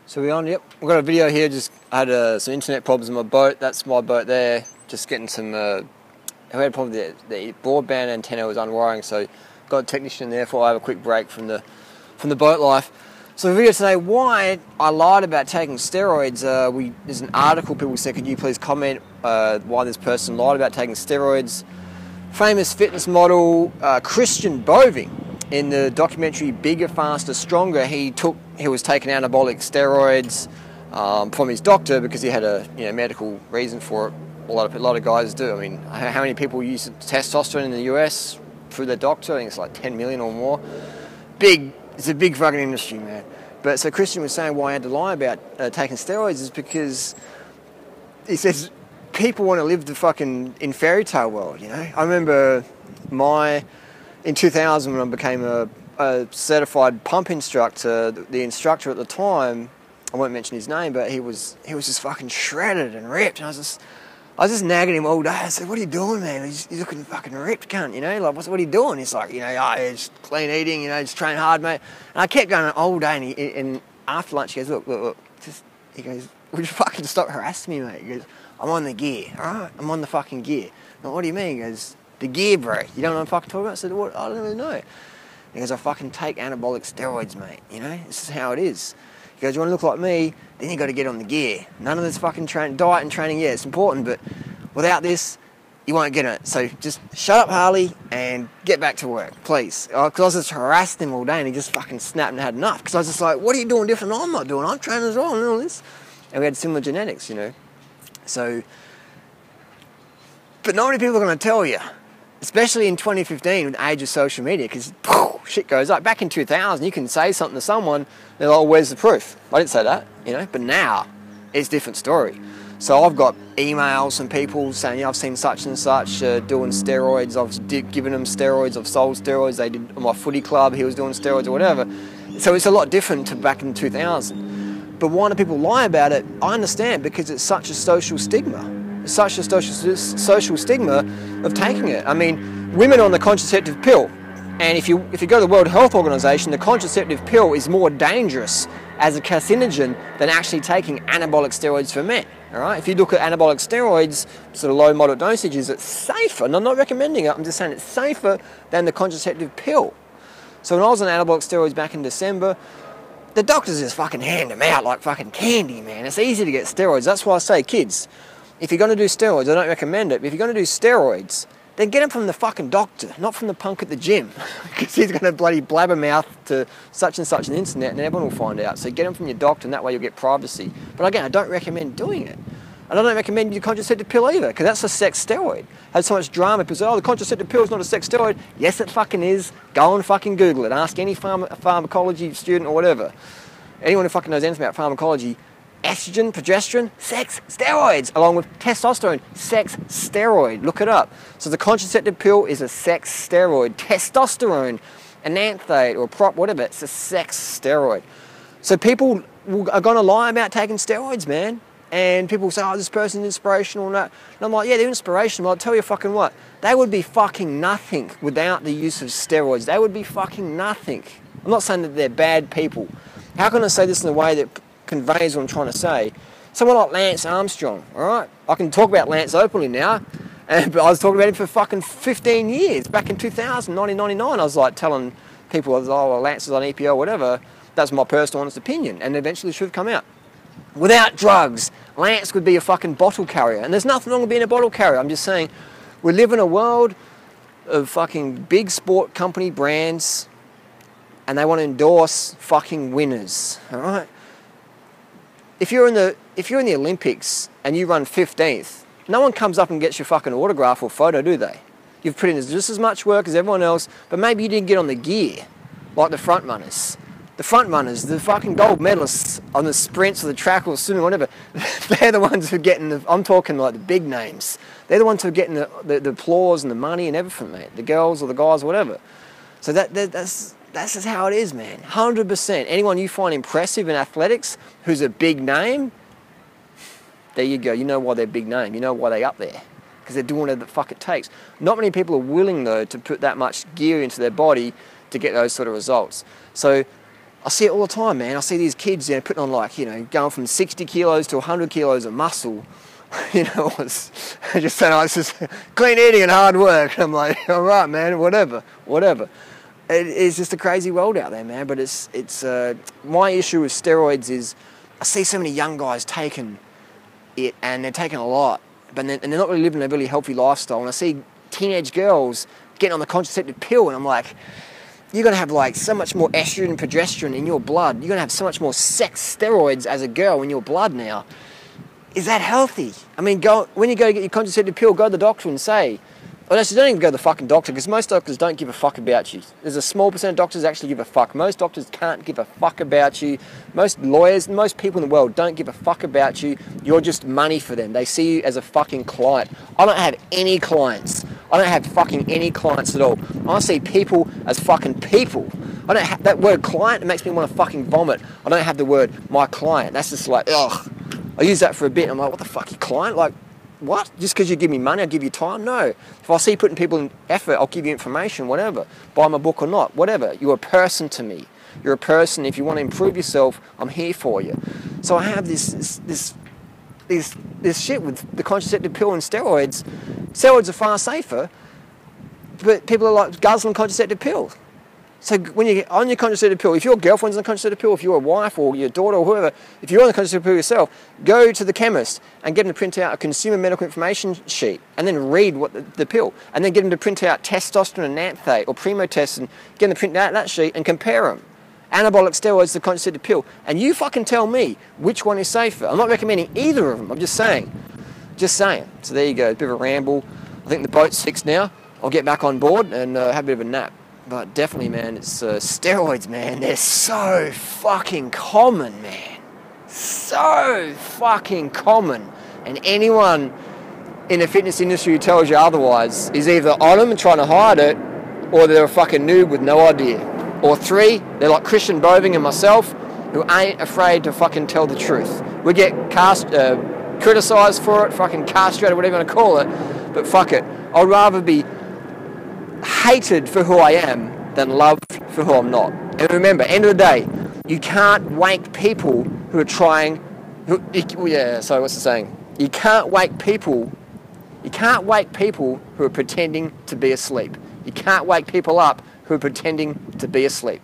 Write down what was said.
So we're on, yep, we've got a video here. Just I had some internet problems on my boat. That's my boat there. Just getting some, I had a problem with the broadband antenna was unwiring, so got a technician there for I have a quick break from the boat life. So the video today, why I lied about taking steroids. There's an article, people said, could you please comment why this person lied about taking steroids. Famous fitness model Christian Boving, in the documentary Bigger, Faster, Stronger, he was taking anabolic steroids from his doctor because he had a medical reason for it. A lot of guys do. I mean, how many people use testosterone in the US through their doctor? I think it's like 10 million or more. It's a big fucking industry, man. But so Christian was saying why I had to lie about taking steroids is because he says people want to live the fucking in fairy tale world, you know. I remember in 2000 when I became a certified pump instructor, the instructor at the time, I won't mention his name, but he was just fucking shredded and ripped, and I was just nagging him all day. I said, "What are you doing, man? He's looking fucking ripped, cunt, you know? Like, what are you doing?" He's like, it's clean eating, just train hard, mate. And I kept going all day, and after lunch, he goes, look, he goes, "Would you fucking stop harassing me, mate?" He goes, "I'm on the gear, all right? I'm on the fucking gear." I'm like, "What do you mean?" He goes, "The gear, bro. You don't know what I'm fucking talking about?" I said, "What? I don't really know." He goes, "I fucking take anabolic steroids, mate. This is how it is." He goes, "You want to look like me? Then you got to get on the gear. None of this fucking diet and training, yeah, it's important, but without this, you won't get it. So just shut up, Harley, and get back to work, please." Because I was just harassing him all day, and he just fucking snapped and had enough. Because I was just like, "What are you doing different? I'm not doing. I'm training as well and all this." And we had similar genetics, So, but not many people are going to tell you. Especially in 2015 with the age of social media, because shit goes up. Back in 2000, you can say something to someone, they're like, "Oh, where's the proof?" I didn't say that, But now, it's a different story. So I've got emails from people saying, I've seen such and such doing steroids. I've given them steroids. I've sold steroids. They did my footy club. He was doing steroids or whatever. So it's a lot different to back in 2000. But why do people lie about it? I understand, because it's such a social stigma. It's such a social stigma of taking it. I mean, women are on the contraceptive pill, and if you go to the World Health Organization, the contraceptive pill is more dangerous as a carcinogen than actually taking anabolic steroids for men. All right. If you look at anabolic steroids, sort of low, moderate dosages, it's safer. And I'm not recommending it. I'm just saying it's safer than the contraceptive pill. So when I was on anabolic steroids back in December, the doctors just fucking hand them out like fucking candy, man. It's easy to get steroids. That's why I say, kids, if you're going to do steroids, I don't recommend it, but if you're going to do steroids, then get them from the fucking doctor, not from the punk at the gym, because he's going to bloody blabbermouth to such and such on the internet, and everyone will find out. So get them from your doctor, and that way you'll get privacy. But again, I don't recommend doing it. And I don't recommend your contraceptive pill either, because that's a sex steroid. Had so much drama, people say, "Oh, the contraceptive pill is not a sex steroid." Yes, it fucking is. Go and fucking Google it. Ask any pharmacology student or whatever. Anyone who fucking knows anything about pharmacology. Estrogen, progesterone, sex steroids, along with testosterone, sex steroid. Look it up. So the contraceptive pill is a sex steroid. Testosterone, enanthate or prop, whatever, it's a sex steroid. So people are going to lie about taking steroids, man. And people say, "Oh, this person's inspirational." And I'm like, yeah, they're inspirational. I'll tell you fucking what. They would be fucking nothing without the use of steroids. They would be fucking nothing. I'm not saying that they're bad people. How can I say this in a way that conveys what I'm trying to say? Someone like Lance Armstrong, all right? I can talk about Lance openly now, but I was talking about him for fucking 15 years. Back in 2000, 1999, I was like telling people, "Oh, well, Lance is on EPO, whatever." That's my personal honest opinion, and eventually it should have come out. Without drugs, Lance would be a fucking bottle carrier, and there's nothing wrong with being a bottle carrier. I'm just saying, we live in a world of fucking big sport company brands, and they want to endorse fucking winners, all right? If you're in the Olympics and you run 15th, no one comes up and gets your fucking autograph or photo, do they? You've put in just as much work as everyone else, but maybe you didn't get on the gear like the front runners. The front runners, the fucking gold medalists on the sprints or the track or swimming, whatever, they're the ones who are getting I'm talking like the big names. They're the ones who are getting the applause and the money and everything, mate. The girls or the guys or whatever. So that's just how it is, man. 100%. Anyone you find impressive in athletics who's a big name, there you go. You know why they're big name. You know why they're up there. Because they're doing whatever the fuck it takes. Not many people are willing, though, to put that much gear into their body to get those sort of results. So I see it all the time, man. I see these kids, you know, putting on like, you know, going from 60 kilos to 100 kilos of muscle. You know, it's just saying, oh, it's just clean eating and hard work. I'm like, all right, man, whatever. It's just a crazy world out there, man. But it's my issue with steroids is I see so many young guys taking it, and they're taking a lot, but they're not really living a really healthy lifestyle. And I see teenage girls getting on the contraceptive pill, and I'm like, you're going to have like so much more estrogen and progesterone in your blood. You're going to have so much more sex steroids as a girl in your blood now. Is that healthy? I mean, when you go to get your contraceptive pill, go to the doctor and say, well, actually, don't even go to the fucking doctor, because most doctors don't give a fuck about you. There's a small percent of doctors that actually give a fuck. Most doctors can't give a fuck about you. Most lawyers, most people in the world don't give a fuck about you. You're just money for them. They see you as a fucking client. I don't have any clients. I don't have fucking any clients at all. I see people as fucking people. I don't have that word client. It makes me want to fucking vomit. I don't have the word my client. That's just like, ugh. I use that for a bit. I'm like, what the fuck, you client? Like, what? Just because you give me money, I'll give you time? No. If I see you putting people in effort, I'll give you information, whatever. Buy my book or not, whatever. You're a person to me. You're a person. If you want to improve yourself, I'm here for you. So I have this shit with the contraceptive pill and steroids. Steroids are far safer, but people are like guzzling contraceptive pills. So when you get on your contraceptive pill, if your girlfriend's on a contraceptive pill, if you're a wife or your daughter or whoever, if you're on the contraceptive pill yourself, go to the chemist and get them to print out a consumer medical information sheet and then read what the pill, and then get them to print out testosterone and nanthate or Premotest and get them to print out that sheet and compare them. Anabolic steroids to the contraceptive pill. And you fucking tell me which one is safer. I'm not recommending either of them. I'm just saying. Just saying. So there you go. A bit of a ramble. I think the boat's fixed now. I'll get back on board and have a bit of a nap. But definitely, man, it's steroids, man. They're so fucking common, man. So fucking common. And anyone in the fitness industry who tells you otherwise is either on them and trying to hide it, or they're a fucking noob with no idea. Or three, they're like Christian Boving and myself, who ain't afraid to fucking tell the truth. We get criticised for it, fucking castrated, whatever you want to call it, but fuck it. I'd rather be hated for who I am than loved for who I'm not. And remember, end of the day, you can't wake people who are trying, so what's the saying? You can't wake people who are pretending to be asleep. You can't wake people up who are pretending to be asleep.